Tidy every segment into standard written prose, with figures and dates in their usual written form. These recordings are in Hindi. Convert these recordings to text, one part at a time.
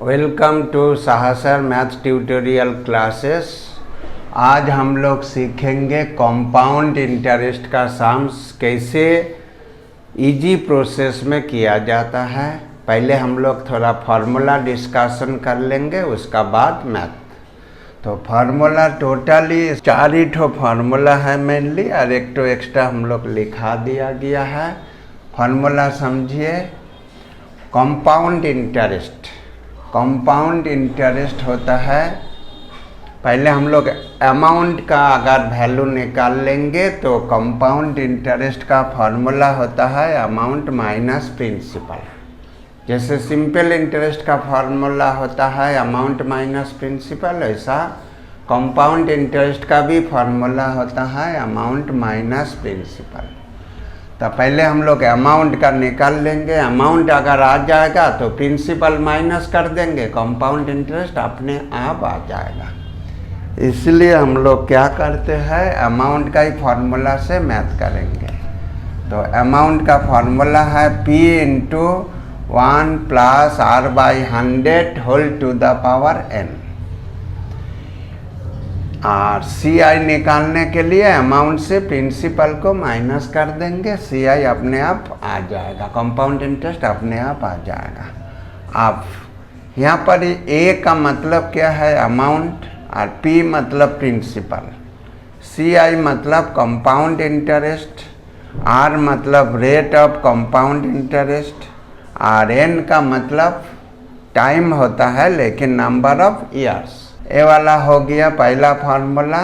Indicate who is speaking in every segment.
Speaker 1: Welcome to Sahasar math tutorial classes. आज हम लोग सीखेंगे कंपाउंड इंटरेस्ट का सम्स कैसे इजी प्रोसेस में किया जाता है। पहले हम लोग थोड़ा फार्मूला डिस्कशन कर लेंगे, उसका बाद मैथ। तो फार्मूला टोटली 4 ही ठो फार्मूला है मेनली, और एक तो एक्स्ट्रा हम लोग लिखा दिया गया है। फार्मूला समझिए। कंपाउंड इंटरेस्ट, कंपाउंड इंटरेस्ट होता है, पहले हम लोग अमाउंट का अगर वैल्यू निकाल लेंगे तो कंपाउंड इंटरेस्ट का फार्मूला होता है अमाउंट माइनस प्रिंसिपल। जैसे सिंपल इंटरेस्ट का फार्मूला होता है अमाउंट माइनस प्रिंसिपल, ऐसा कंपाउंड इंटरेस्ट का भी फार्मूला होता है अमाउंट माइनस प्रिंसिपल। तो पहले हम लोग अमाउंट का निकाल लेंगे। अमाउंट अगर आ जाएगा तो प्रिंसिपल माइनस कर देंगे, कंपाउंड इंटरेस्ट अपने आप आ जाएगा। इसलिए हम लोग क्या करते हैं, अमाउंट का ही फार्मूला से मैथ करेंगे। तो अमाउंट का फार्मूला है P into 1 plus R/100 whole to the power n। और CI निकालने के लिए अमाउंट से प्रिंसिपल को माइनस कर देंगे, CI अपने आप आ जाएगा, कंपाउंड इंटरेस्ट अपने आप आ जाएगा। अब यहाँ पर A का मतलब क्या है, अमाउंट, और P मतलब प्रिंसिपल, CI मतलब कंपाउंड इंटरेस्ट, R मतलब रेट ऑफ कंपाउंड इंटरेस्ट, और N का मतलब टाइम होता है लेकिन नंबर ऑफ ईयर्स। ये वाला हो गया पहला फार्मूला।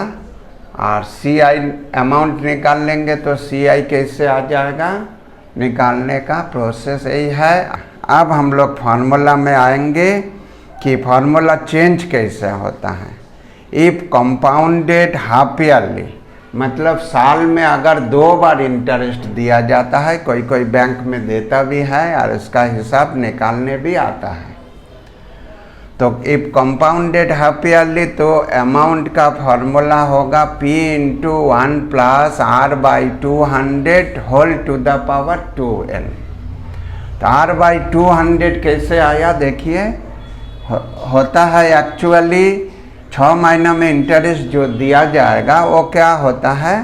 Speaker 1: और CI अमाउंट निकाल लेंगे तो CI कैसे आ जाएगा, निकालने का प्रोसेस यही है। अब हम लोग फार्मूला में आएंगे कि फार्मूला चेंज कैसे होता है। इफ कंपाउंडेड हाफ ईयरली, मतलब साल में अगर 2 बार इंटरेस्ट दिया जाता है, कोई कोई बैंक में देता भी है और इसका हिसाब निकालने भी आता है। तो इफ कंपाउंडेड हाफ ईयरली तो अमाउंट का फार्मूला होगा P into 1 plus R/200 whole to the power 2n। तो R/200 कैसे आया देखिए, होता है एक्चुअली 6 महीना में इंटरेस्ट जो दिया जाएगा वो क्या होता है,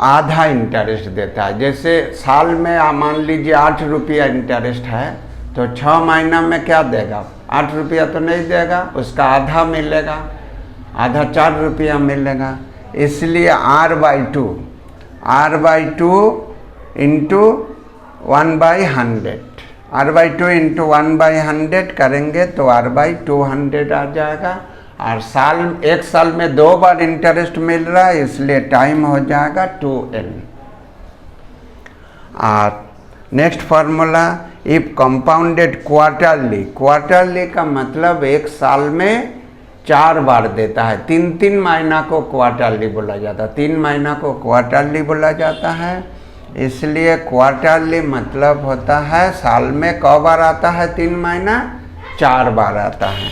Speaker 1: आधा इंटरेस्ट देता है। जैसे साल में मान लीजिए 8 रुपया इंटरेस्ट है, तो 6 महीना में क्या देगा, 8 रुपया तो नहीं देगा, उसका आधा मिलेगा, आधा 4 रुपया मिलेगा। इसलिए R/2 इंटू 1/100, R/2 इंटू 1/100 करेंगे तो R/200 आ जाएगा। और एक साल में 2 बार इंटरेस्ट मिल रहा है, इसलिए टाइम हो जाएगा 2n। और next formula, if compounded quarterly, quarterly का मतलब एक साल में 4 बार देता है। 3 महीना को क्वार्टरली बोला जाता है, 3 महीना को क्वार्टरली बोला जाता है। इसलिए क्वार्टरली मतलब होता है साल में क बार आता है, 3 महीना 4 बार आता है।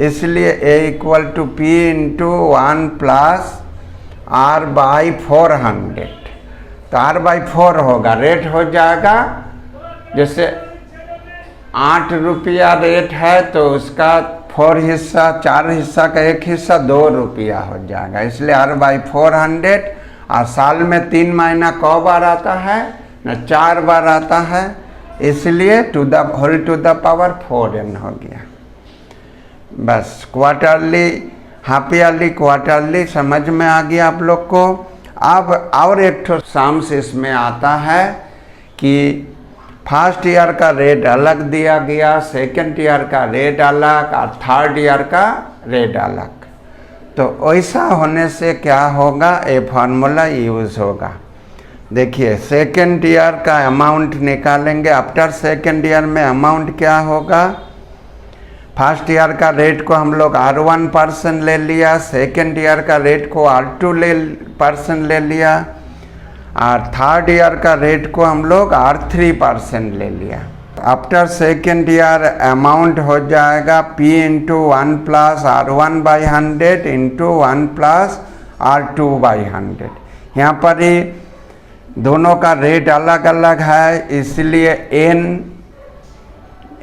Speaker 1: इसलिए A equal to P into 1 plus R/400। तो R/4 होगा, रेट हो जाएगा, जैसे 8 रुपया रेट है तो उसका 4 हिस्सा, 4 हिस्सा का 1 हिस्सा 2 रुपया हो जाएगा। इसलिए R/400। और साल में 3 महीना क बार आता है न, 4 बार आता है, इसलिए whole to the power 4n हो गया। बस क्वार्टरली, हाफ ईयरली, क्वार्टरली समझ में आ गया आप लोग को। अब और एक ठो सम्स इसमें आता है कि फर्स्ट ईयर का रेट अलग दिया गया, सेकंड ईयर का रेट अलग, और थर्ड ईयर का रेट अलग। तो ऐसा होने से क्या होगा, ये फार्मूला यूज़ होगा। देखिए सेकंड ईयर का अमाउंट निकालेंगे। आफ्टर सेकंड ईयर में अमाउंट क्या होगा, फर्स्ट ईयर का रेट को हम लोग R1% ले लिया, सेकंड ईयर का रेट को R2% ले लिया, और थर्ड ईयर का रेट को हम लोग R3% ले लिया। आफ्टर सेकेंड ईयर अमाउंट हो जाएगा P into 1 plus R1/100 into 1 plus R2/100। यहाँ पर ही दोनों का रेट अलग अलग है, इसलिए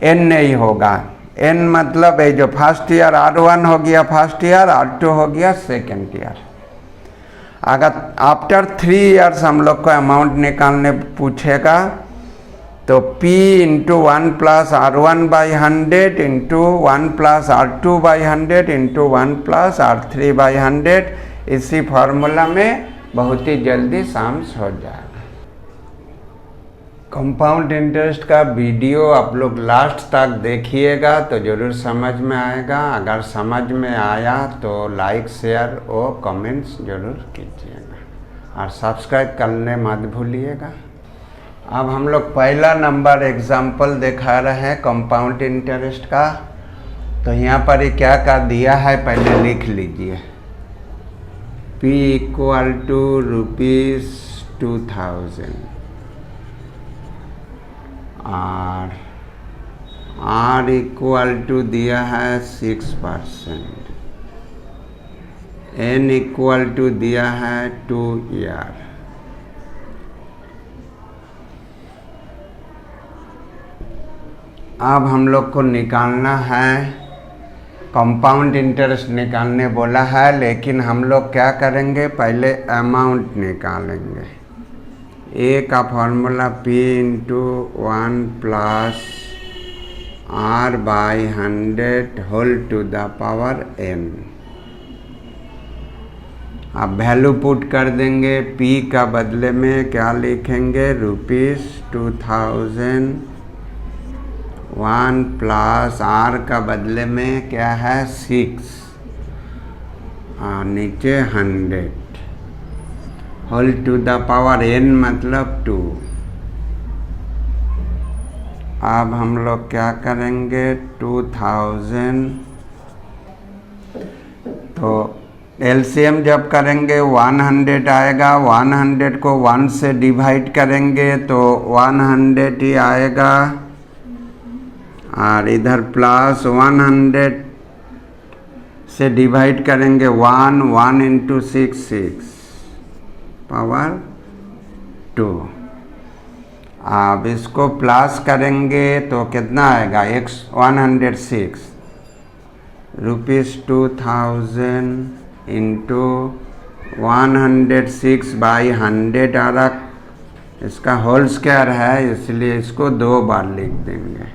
Speaker 1: n नहीं होगा, एन मतलब ये जो फर्स्ट ईयर R1 हो गया फर्स्ट ईयर, R2 हो गया सेकेंड ईयर। अगर आफ्टर 3 इयर्स हम लोग को अमाउंट निकालने पूछेगा तो P into 1 plus R1/100 into 1 plus R2/100 into 1 plus R3/100, इसी फार्मूला में बहुत ही जल्दी सम्स हो जाएगा। कंपाउंड इंटरेस्ट का वीडियो आप लोग लास्ट तक देखिएगा तो ज़रूर समझ में आएगा। अगर समझ में आया तो लाइक शेयर और कमेंट्स ज़रूर कीजिएगा और सब्सक्राइब करने मत भूलिएगा। अब हम लोग पहला नंबर एग्जाम्पल दिखा रहे हैं कंपाउंड इंटरेस्ट का। तो यहाँ पर ये क्या क्या दिया है पहले लिख लीजिए। P इक्वल टू ₹2000 और R इक्वल टू दिया है 6%, N इक्वल टू दिया है 2 ईयर। अब हम लोग को निकालना है कंपाउंड इंटरेस्ट निकालने बोला है, लेकिन हम लोग क्या करेंगे पहले अमाउंट निकालेंगे। ए का formula P into 1 plus R/100 whole to the power N। अब वैल्यू पुट कर देंगे। P का बदले में क्या लिखेंगे ₹2000, 1 प्लस R का बदले में क्या है 6 और नीचे 100 whole to the power N मतलब 2। अब हम लोग क्या करेंगे 2000 तो एलसीएम जब करेंगे 100 आएगा। 100 को 1 से डिवाइड करेंगे तो 100 ही आएगा और इधर प्लस 100 से डिवाइड करेंगे 1 इंटू 6 पावर 2। अब इसको प्लस करेंगे तो कितना आएगा 106 ₹2000 इंटू 106/100 आ रहा, इसका होल स्क्वायर है इसलिए इसको 2 बार लिख देंगे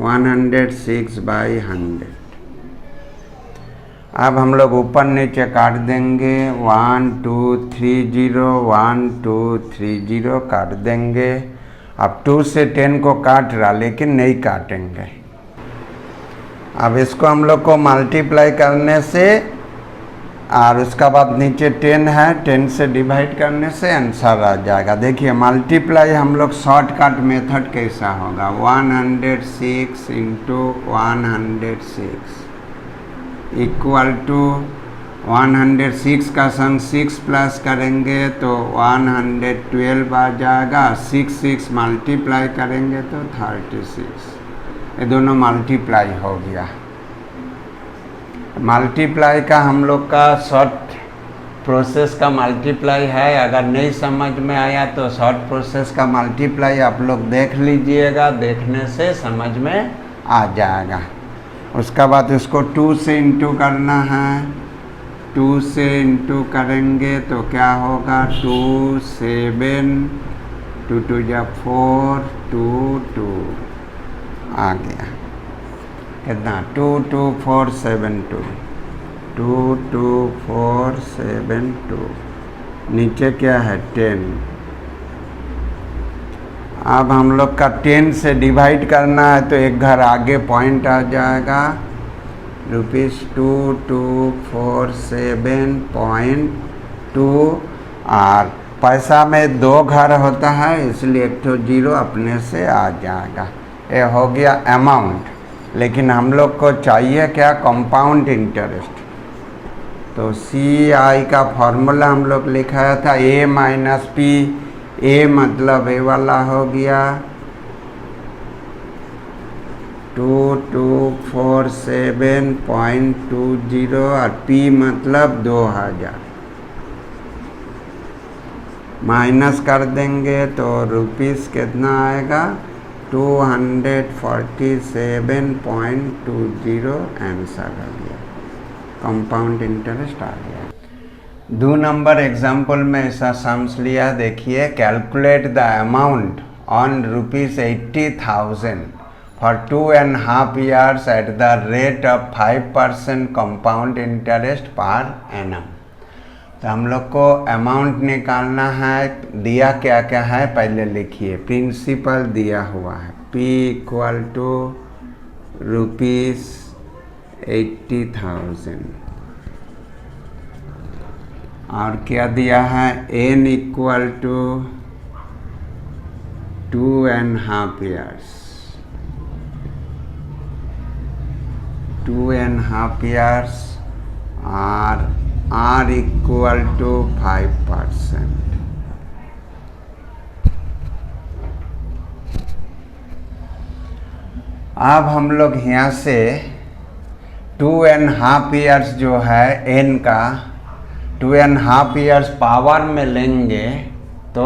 Speaker 1: 106/100। अब हम लोग ऊपर नीचे काट देंगे 1 2 3 0 1 2 3 0 काट देंगे। अब 2 से 10 को काट रहा लेकिन नहीं काटेंगे। अब इसको हम लोग को मल्टीप्लाई करने से और उसका बाद नीचे 10 है, 10 से डिवाइड करने से आंसर आ जाएगा। देखिए मल्टीप्लाई हम लोग शॉर्टकट मेथड कैसा होगा 106 इंटू 106 इक्वल टू 106 का संग 6 प्लस करेंगे तो 112 आ जाएगा। 6 मल्टीप्लाई करेंगे तो 36, ये दोनों मल्टीप्लाई हो गया। मल्टीप्लाई का हम लोग का शॉर्ट प्रोसेस का मल्टीप्लाई है। अगर नहीं समझ में आया तो शॉर्ट प्रोसेस का मल्टीप्लाई आप लोग देख लीजिएगा, देखने से समझ में आ जाएगा। उसका बाद इसको 2 से इंटू करना है। 2 से इंटू करेंगे तो क्या होगा 2 7 2 2 4 2 2 आ गया। कितना 2 2 4 7 2 2 2 4 7 2 नीचे क्या है 10। अब हम लोग का 10 से डिवाइड करना है तो एक घर आगे पॉइंट आ जाएगा ₹2247.2 और पैसा में 2 घर होता है इसलिए एक तो 0 अपने से आ जाएगा। ये हो गया अमाउंट। लेकिन हम लोग को चाहिए क्या कंपाउंड इंटरेस्ट। तो CI का फॉर्मूला हम लोग लिखाया था A माइनस P। A मतलब ए वाला हो गया 2247.20 और P मतलब 2000 माइनस कर देंगे तो रुपीस कितना आएगा 247.20 आंसर आ गया, कंपाउंड इंटरेस्ट आ गया। 2 नंबर एग्जाम्पल में ऐसा सम्स लिया, देखिए calculate the amount on ₹80,000 for 2.5 years at the rate of 5% compound interest per annum. तो हम लोग को अमाउंट निकालना है, दिया क्या क्या है पहले लिखिए। प्रिंसिपल दिया हुआ है P = ₹80,000 और क्या दिया है N = 2.5 years, 2.5 years और R = 5%। अब हम लोग यहाँ से 2.5 years जो है N का 2.5 years पावर में लेंगे, तो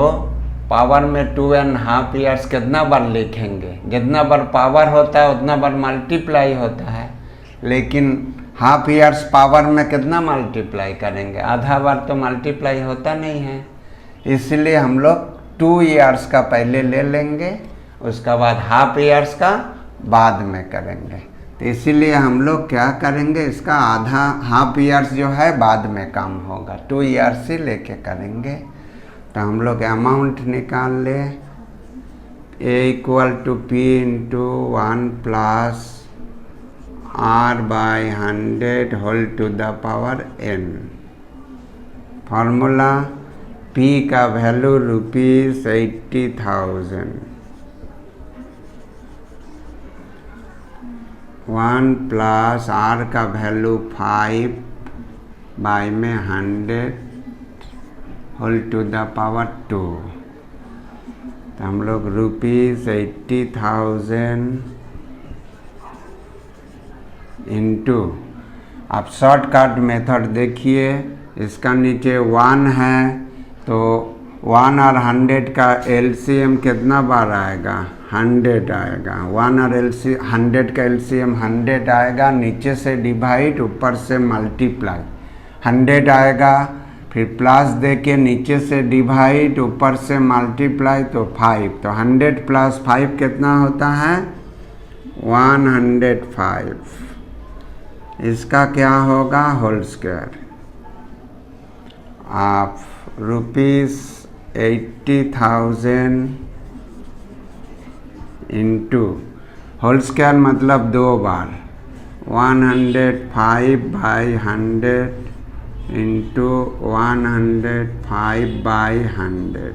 Speaker 1: पावर में 2.5 years कितना बार लिखेंगे, जितना बार पावर होता है उतना बार मल्टीप्लाई होता है, लेकिन हाफ ईयर्स पावर में कितना मल्टीप्लाई करेंगे, आधा बार तो मल्टीप्लाई होता नहीं है, इसलिए हम लोग 2 years का पहले ले लेंगे, उसका बाद हाफ ईयर्स का बाद में करेंगे। तो इसीलिए हम लोग क्या करेंगे, इसका आधा हाफ ईयर्स जो है बाद में काम होगा, 2 years ही लेके करेंगे। तो हम लोग अमाउंट निकाल ले, A = P × 1 + R/100 N। Formula P का वैल्यू ₹80,000, 1 + R का वैल्यू 5/100 2। तो हम लोग ₹80,000 इंटू, आप शॉर्टकट मेथड देखिए, इसका नीचे 1 है तो 1 और 100 का एलसीएम कितना बार आएगा, 100 आएगा। 1 और 100 का एलसीएम 100 आएगा, नीचे से डिवाइड ऊपर से मल्टीप्लाई 100 आएगा, फिर प्लस दे के नीचे से डिवाइड ऊपर से मल्टीप्लाई तो 5, तो 100 + 5 कितना होता है 105। इसका क्या होगा होल स्क्वायर। आप ₹80,000 इंटू होल स्क्वायर मतलब 2 बार 105/100 इंटू 105/100।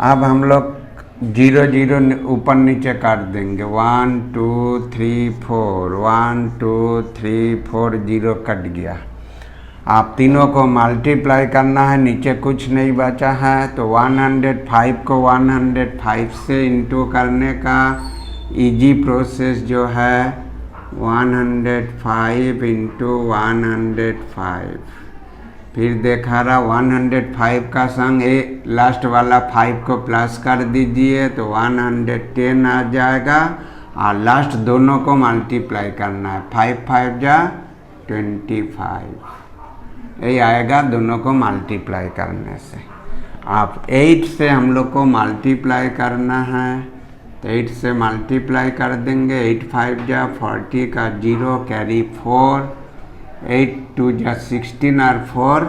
Speaker 1: अब हम लोग 0 0 ऊपर नीचे काट देंगे, 1 2 3 4, 1 2 3 4, 0 कट गया। आप तीनों को मल्टीप्लाई करना है, नीचे कुछ नहीं बचा है, तो 105 को 105 से इंटू करने का इजी प्रोसेस जो है 105 इंटू 105। फिर देखा रहा 105 का संग लास्ट वाला 5 को प्लस कर दीजिए तो 110 आ जाएगा, और लास्ट दोनों को मल्टीप्लाई करना है, 5 5 जा 25, यही आएगा दोनों को मल्टीप्लाई करने से। आप 8 से हम लोग को मल्टीप्लाई करना है, तो 8 से मल्टीप्लाई कर देंगे, 8 5 जा 40 का 0 कैरी 4, 8 2 जा 16 और 4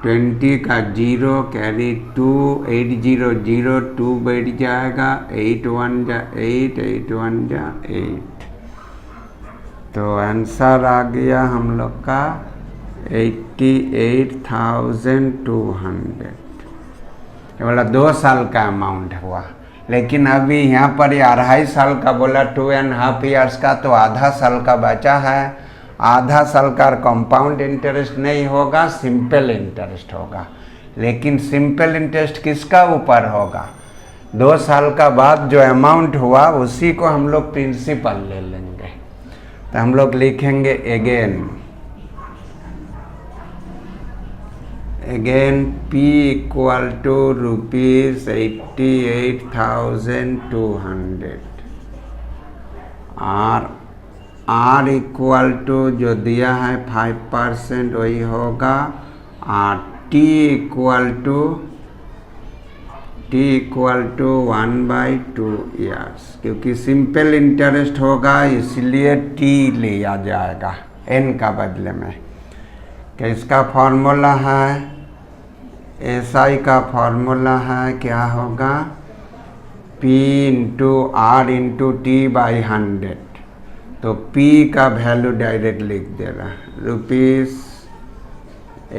Speaker 1: 20 का 0 कैरी 2, 8 0 0 2 बैठ जाएगा, 8 1 जा 8, 8 1 जा 8। तो आंसर आ गया हम लोग का 88,200। ये वाला 2 साल का अमाउंट हुआ, लेकिन अभी यहाँ पर ये 2.5 साल का बोला, 2.5 years का, तो आधा साल का बचा है। आधा साल का कंपाउंड इंटरेस्ट नहीं होगा, सिंपल इंटरेस्ट होगा। लेकिन सिंपल इंटरेस्ट किसका ऊपर होगा, 2 साल का बाद जो अमाउंट हुआ उसी को हम लोग प्रिंसिपल ले लेंगे। तो हम लोग लिखेंगे again again P equal to ₹88,200 और R इक्वल टू जो दिया है 5% वही होगा और T इक्वल टू 1/2 ईयर्स, क्योंकि सिंपल इंटरेस्ट होगा इसलिए T लिया जाएगा N का बदले में। कि इसका फॉर्मूला है SI का फॉर्मूला है क्या होगा P into R into T/100। तो P का वैल्यू डायरेक्ट लिख दे रहा है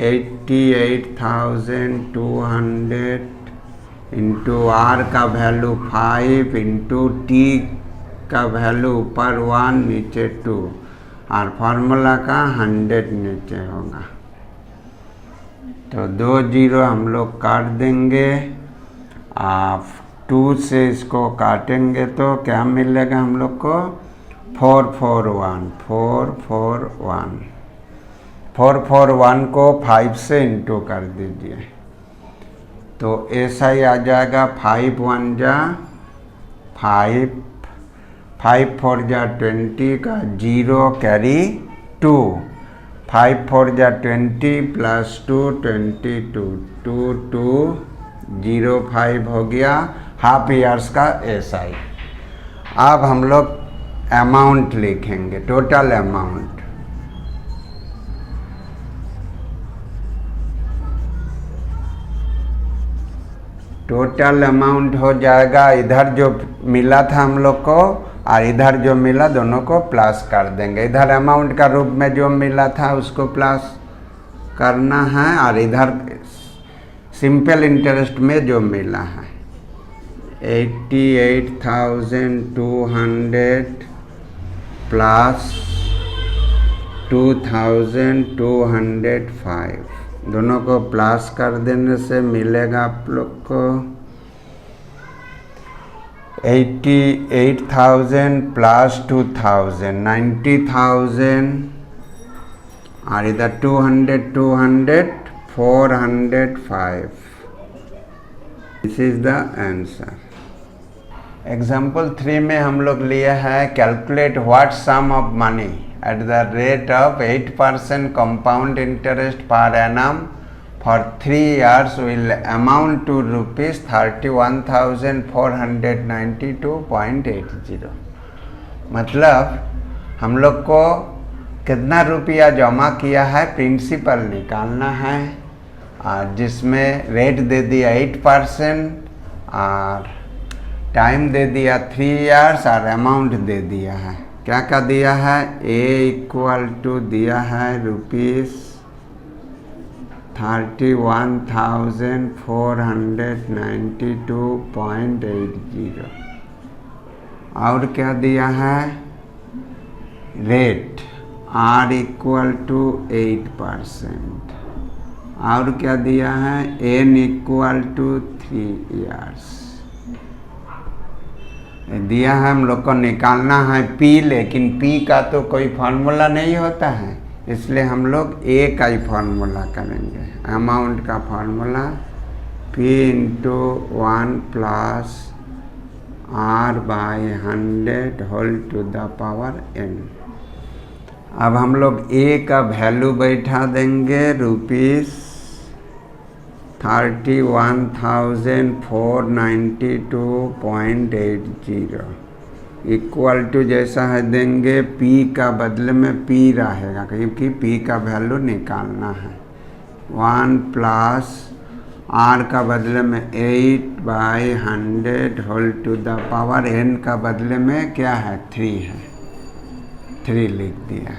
Speaker 1: ₹88,200 इंटू R का वैल्यू 5 इंटू T का वैल्यू ऊपर 1 नीचे 2 और फार्मूला का 100 नीचे होगा। तो 2 0 हम लोग काट देंगे। आप 2 से इसको काटेंगे तो क्या मिलेगा हम लोग को 441 को 5 से इंटू कर दीजिए तो ऐसा ही आ जाएगा 5 1 जा 5 5 4 जा 20 का 0 कैरी 2 5 4 जा 20 प्लस 2 22 2 2 0 5 हो गया हाफ ईयर्स का SI। अब हम लोग अमाउंट लिखेंगे टोटल अमाउंट। टोटल अमाउंट हो जाएगा इधर जो मिला था हम लोग को और इधर जो मिला दोनों को प्लस कर देंगे। इधर अमाउंट का रूप में जो मिला था उसको प्लस करना है और इधर सिंपल इंटरेस्ट में जो मिला है 88,200 प्लस 2,205 दोनों को प्लस कर देने से मिलेगा आप लोग को 88,000 प्लस 2,000 90,000 और इधर 200 405। This is the answer. Example 3 में हम लोग लिए हैं calculate what sum of money at the rate of 8% compound interest per annum for 3 years will amount to ₹31,492.80। मतलब हम लोग को कितना रुपया जमा किया है प्रिंसिपल निकालना है और जिसमें रेट दे दिया 8% और टाइम दे दिया 3 years और अमाउंट दे दिया है क्या क्या दिया है A इक्वल टू दिया है ₹31,492.80 और क्या दिया है रेट R इक्वल टू 8% और क्या दिया है N इक्वल टू 3 years दिया है। हम लोग को निकालना है P, लेकिन P का तो कोई फार्मूला नहीं होता है इसलिए हम लोग A का ही फार्मूला करेंगे। अमाउंट का formula P into 1 plus R/100 whole to the power N। अब हम लोग A का वैल्यू बैठा देंगे ₹31,492.80 इक्वल टू जैसा है देंगे P का बदले में P रहेगा क्योंकि P का वैल्यू निकालना है 1 प्लस R का बदले में 8/100 whole to the power N का बदले में क्या है 3 है 3 लिख दिया।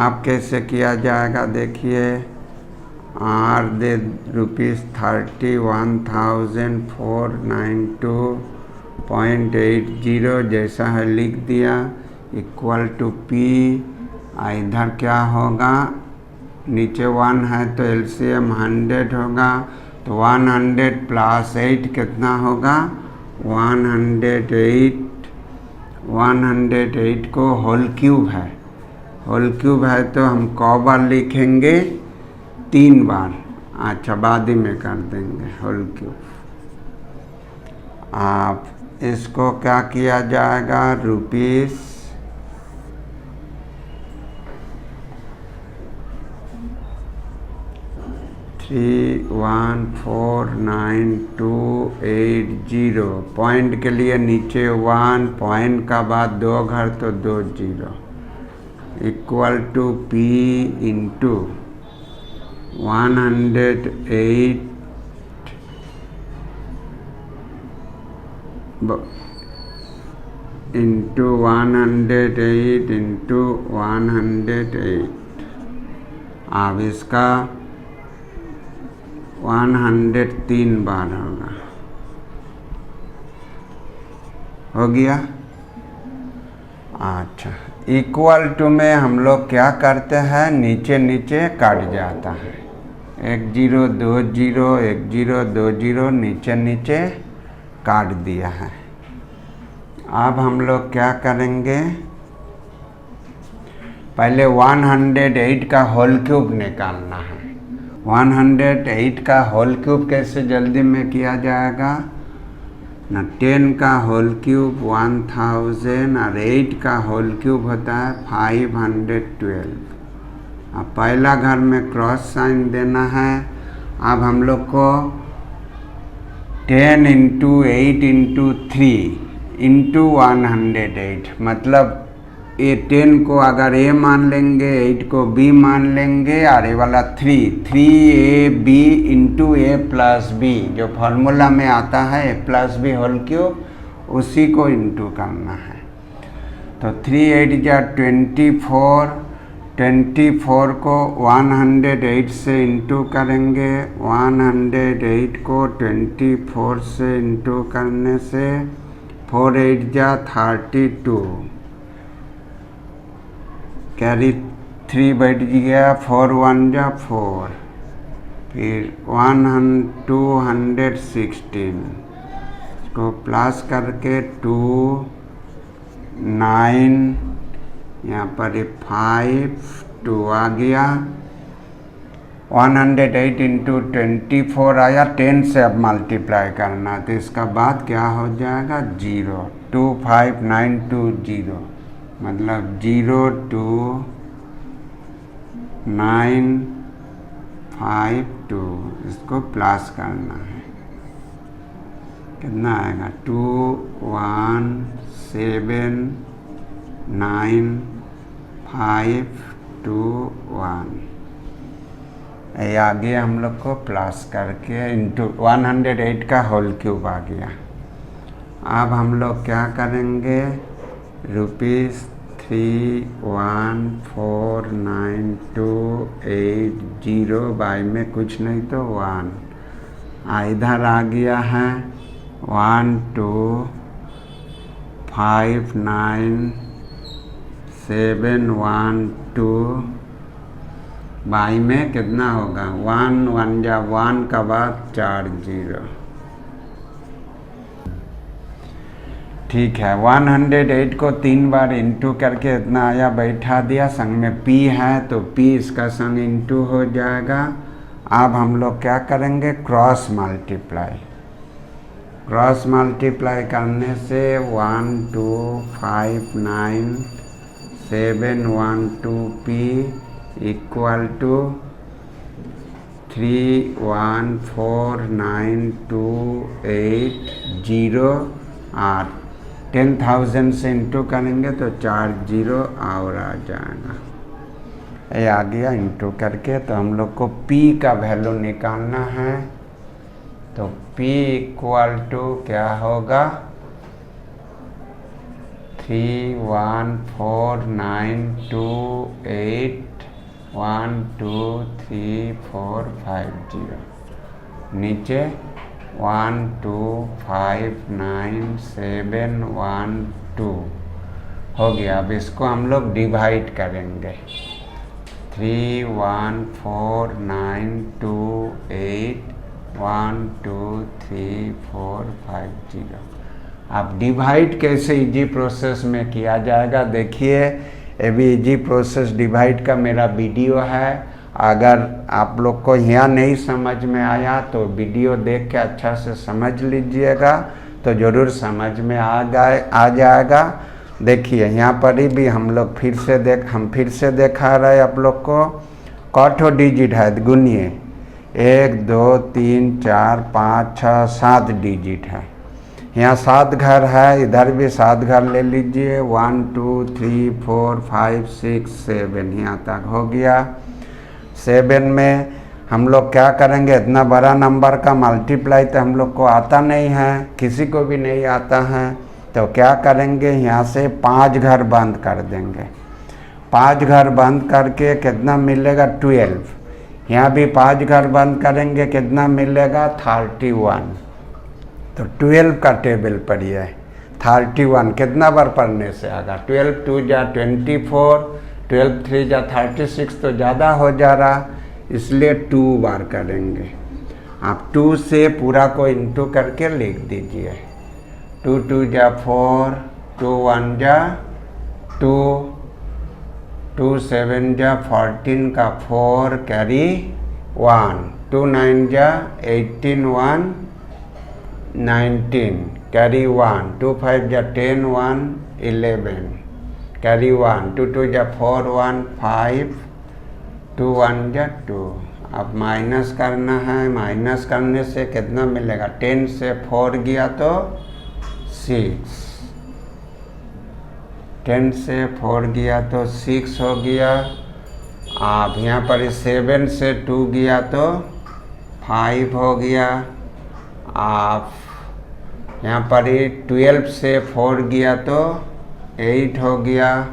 Speaker 1: आप कैसे किया जाएगा देखिए R दे ₹31,492.80 जैसा है लिख दिया इक्वल टू P। इधर क्या होगा नीचे 1 है तो LCM 100 होगा तो 100 प्लस 8 कितना होगा 108 को होल क्यूब है तो हम क बार लिखेंगे 3 बार अच्छा बाद ही में कर देंगे होल क्यूब। आप इसको क्या किया जाएगा, रुपीस 3149280। पॉइंट के लिए नीचे 1, पॉइंट का बाद 2 घर तो 2 zero, equal to P into 108 into 108 into 108। अब इसका 103 बार होगा, हो गया। अच्छा, इक्वल टू में हम लोग क्या करते हैं, नीचे नीचे काट जाता है, 1 0 2 0 1 0 2 0 नीचे नीचे काट दिया है। अब हम लोग क्या करेंगे, पहले 108 का होल क्यूब निकालना है। 108 का होल क्यूब कैसे जल्दी में किया जाएगा ना, 10 का होल क्यूब 1000 और 8 का होल क्यूब होता है 512। अब पहला घर में क्रॉस साइन देना है। अब हम लोग को 10 इंटू 8 इंटू 3 इंटू 108, मतलब ये 10 को अगर a मान लेंगे, 8 को b मान लेंगे, और ये वाला 3ab into a plus B जो फॉर्मूला में आता है a plus B whole cube, उसी को इंटू करना है। तो 3 8 जा 24, 24 को 108 से इंटू करेंगे, 108 को 24 से इंटू करने से 4 8 जा 32, कैरी 3 बैठ गया, 4 1 जा 4, फिर 216 इसको प्लस करके 2 9, यहाँ पर 5 2 आ गया। 108 इंटू 24 आया, 10 से अब मल्टीप्लाई करना, तो इसका बाद क्या हो जाएगा 0, 25920, मतलब 02952, इसको प्लस करना है, कितना आएगा 2179521। ये आ गया हम लोग को प्लस करके इंटू 108 का होल क्यूब आ गया। अब हम लोग क्या करेंगे, रुपीस 3149280 बाई में कुछ नहीं तो 1, इधर आ गया है 1259712 बाई में कितना होगा 1 1 जा 1 का बाद 4 0। ठीक है, 108 को 3 बार इंटू करके इतना आया, बैठा दिया, संग में p है तो p इसका संग इंटू हो जाएगा। अब हम लोग क्या करेंगे, क्रॉस मल्टीप्लाई। क्रॉस मल्टीप्लाई करने से 1259712p इक्वल टू 3149280, और 10,000 से इंटू करेंगे तो 4 0 और आ जाएगा। ये आ गया इंटू करके। तो हम लोग को p का वैल्यू निकालना है, तो p इक्वल टू क्या होगा 31492812345 नीचे 1259712 हो गया। अब इसको हम लोग डिवाइड करेंगे, 31492812345। अब डिवाइड कैसे इजी प्रोसेस में किया जाएगा देखिए, ये भी इजी प्रोसेस डिवाइड का मेरा वीडियो है, अगर आप लोग को यहाँ नहीं समझ में आया तो वीडियो देख के अच्छा से समझ लीजिएगा, तो ज़रूर समझ में आ जाएगा। देखिए यहाँ पर ही भी हम फिर से दिखा रहे आप लोग को। कौठो डिजिट है गुनिए, 1 2 3 4 5 6 7 डिजिट है। यहाँ 7 घर है, इधर भी 7 घर ले लीजिए। 1 2 3 4 5 6 7 यहाँ तक हो गया। 7 में हम लोग क्या करेंगे, इतना बड़ा नंबर का मल्टीप्लाई तो हम लोग को आता नहीं है, किसी को भी नहीं आता है। तो क्या करेंगे, यहाँ से 5 घर बंद कर देंगे। 5 घर बंद करके कितना मिलेगा, 12। यहाँ भी 5 घर बंद करेंगे, कितना मिलेगा, 31। तो 12 का टेबल पढ़िए। 31 कितना बार पढ़ने से आएगा, 12 2 जा 24, 12 3 जा 36, तो ज़्यादा हो जा रहा, इसलिए 2 बार करेंगे। आप 2 से पूरा को इंटू करके लिख दीजिए। 2 2 जा 4, 2 1 जा 2, 2 7 जा 14 का 4 कैरी 1, 2 9 जा 18 1 19 कैरी 1, 2 5 जा 10 1 11 कैरी 1, 2 2 जा 4 1 5, 2 1 जा 2। अब माइनस करना है, माइनस करने से कितना मिलेगा, 10 से 4 गया तो 6, 10 से 4 गया तो 6 हो गया। अब यहाँ पर 7 से 2 गया तो 5 हो गया। आप यहाँ पर 12 से 4 गया तो 8 हो गया।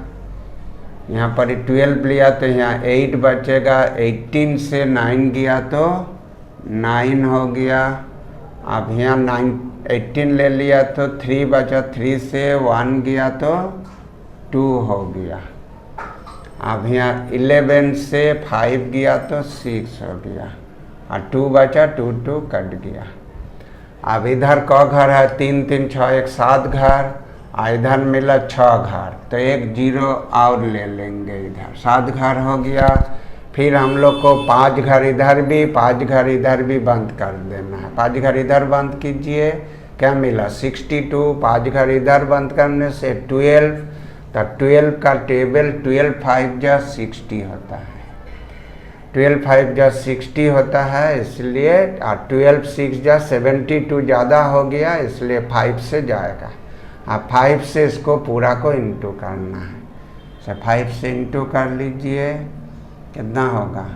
Speaker 1: यहाँ पर 12 लिया तो यहाँ 8 बचेगा। 18 से 9 गया तो 9 हो गया। अब यहाँ 18 ले लिया तो 3 बचा, 3 से 1 गया तो 2 हो गया। अब यहाँ 11 से 5 गया तो 6 हो गया और 2 बचा, 2 2 कट गया। अब इधर क घर है, 3 3 6 1 7 घर, और इधर मिला 6 घर, तो 1 0 और ले लेंगे। इधर 7 घर हो गया। फिर हम लोग को 5 घर इधर भी, 5 घर इधर भी बंद कर देना है। 5 घर इधर बंद कीजिए, क्या मिला, 62। 5 घर इधर बंद करने से 12, तो 12 का टेबल 12 5 जा 60 होता है। 12 5 जा 60 होता है, इसलिए 12 6 जा 72 ज़्यादा हो गया, इसलिए 5 से जाएगा। अब 5 से इसको पूरा को इंटू करना है, तो 5 से इंटू कर लीजिए, कितना होगा,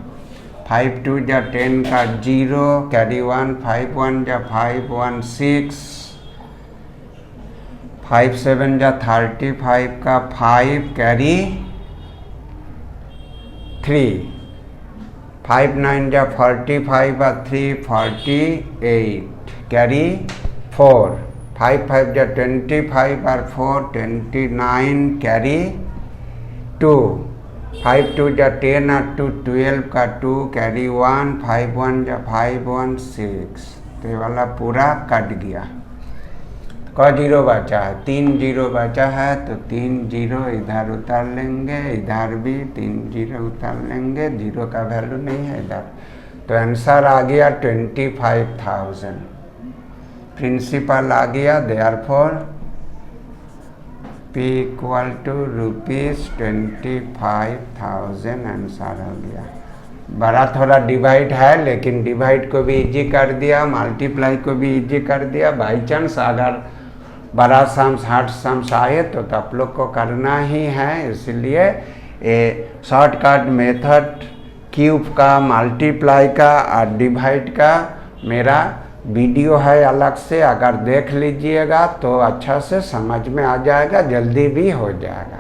Speaker 1: 5 2 जा 10 का 0 कैरी 1, 5 1 जा 5 1 6, 5 7 जा 35 का 5 कैरी 3, 5 9 जा 45 का 3 48 कैरी 4, 5 5 जा 25 और 4 29 कैरी 2, 5 2 जा 10 और 2 12 का 2 कैरी 1, 5 1 जा 5 1 6, तो ये वाला पूरा कट गया। क 0 बचा है, 3 0 बचा है, तो 3 0 इधर उतार लेंगे, इधर भी 3 0 उतार लेंगे, 0 का वैल्यू नहीं है इधर, तो आंसर आ गया 25,000। प्रिंसिपल आ गया, therefore P equal to ₹25,000 answer हो गया। बड़ा थोड़ा डिवाइड है, लेकिन डिवाइड को भी इजी कर दिया, मल्टीप्लाई को भी इजी कर दिया। बाई चांस अगर बड़ा सम्स हार्ड सम्स आए तो आप लोग को करना ही है, इसलिए शॉर्टकट मेथड क्यूब का, मल्टीप्लाई का और डिवाइड का मेरा वीडियो है अलग से, अगर देख लीजिएगा तो अच्छा से समझ में आ जाएगा, जल्दी भी हो जाएगा।